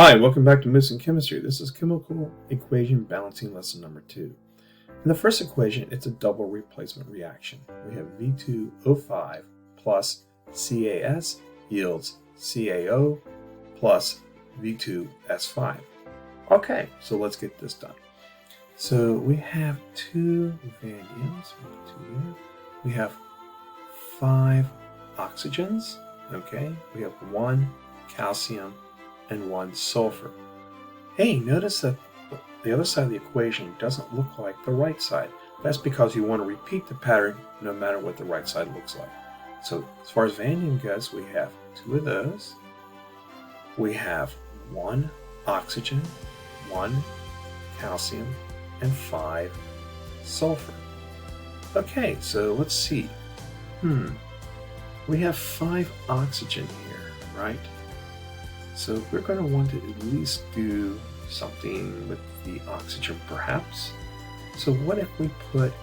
Hi, welcome back to Missing Chemistry. This is chemical equation balancing lesson number 2. In the first equation, it's a double replacement reaction. We have V2O5 plus CAS yields CaO plus V2S5. Okay, so let's get this done. So we have two vanadiums. We have 5 oxygens. Okay, we have 1 calcium and 1 sulfur. Hey, notice that the other side of the equation doesn't look like the right side. That's because you want to repeat the pattern no matter what the right side looks like. So as far as vanadium goes, we have 2 of those. We have 1 oxygen, 1 calcium, and 5 sulfur. Okay, so let's see. We have 5 oxygen here, right? So we're going to want to at least do something with the oxygen, perhaps. So what if we put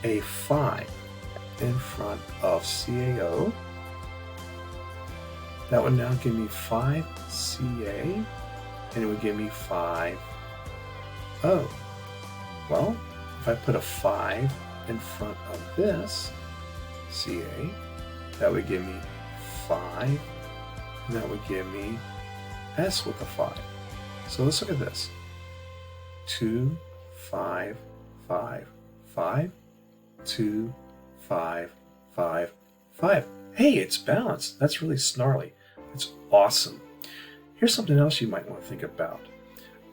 a 5 in front of CaO? That would now give me 5 Ca, and it would give me 5 O. Well, if I put a 5 in front of this Ca, that would give me 5. And that would give me S with a 5. So let's look at this. 2, 5, 5, 5, 2, 5, 5, 5. Hey, it's balanced. That's really snarly. That's awesome. Here's something else you might want to think about.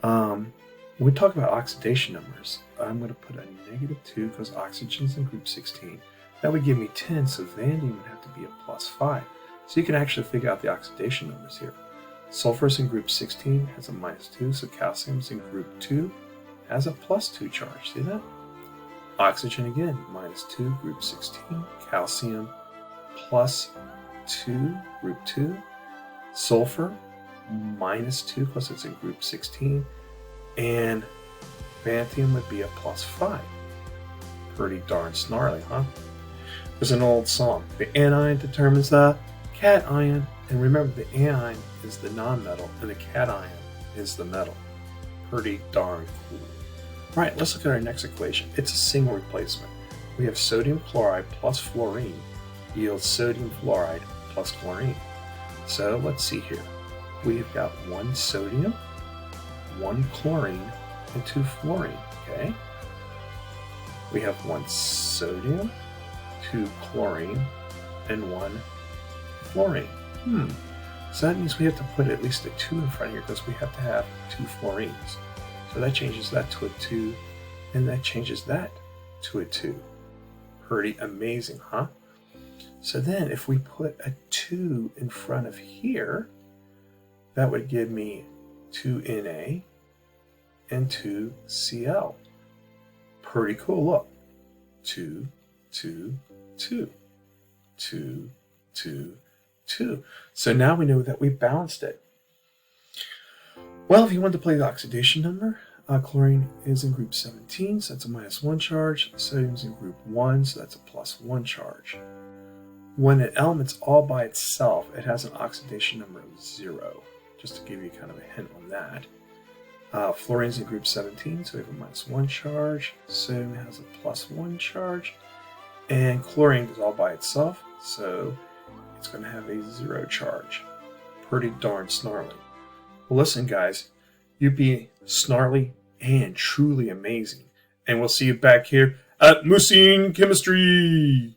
When we talk about oxidation numbers, I'm going to put a -2 because oxygen's in group 16. That would give me 10, so vanadium would have to be a +5. So you can actually figure out the oxidation numbers here. Sulfur is in group 16, has a -2, so calcium is in group 2, has a +2 charge. See that? Oxygen again, -2, group 16, calcium +2, group 2, sulfur -2 because it's in group 16, and vanadium would be a +5. Pretty darn snarly, huh? There's an old song, the anion determines the cation, and remember the anion is the nonmetal and the cation is the metal. Pretty darn cool. Right, let's look at our next equation. It's a single replacement. We have sodium chloride plus fluorine yields sodium fluoride plus chlorine. So let's see here. We've got 1 sodium, 1 chlorine, and 2 fluorine. Okay. We have 1 sodium, 2 chlorine, and 1 fluorine. So that means we have to put at least a 2 in front here because we have to have 2 fluorines. So that changes that to a 2, and that changes that to a 2. Pretty amazing, huh? So then if we put a 2 in front of here, that would give me 2 Na and 2 Cl. Pretty cool, look. 2, 2, 2, 2, 2, 2. So now we know that we balanced it. Well, if you want to play the oxidation number, chlorine is in group 17, so that's a -1 charge. Sodium is in group 1, so that's a +1 charge. When an element's all by itself, it has an oxidation number of 0, just to give you kind of a hint on that. Fluorine is in group 17, so we have a -1 charge. Sodium has a +1 charge. And chlorine is all by itself, so it's going to have a 0 charge. Pretty darn snarly. Well, listen, guys, you be snarly and truly amazing. And we'll see you back here at Missing Chemistry.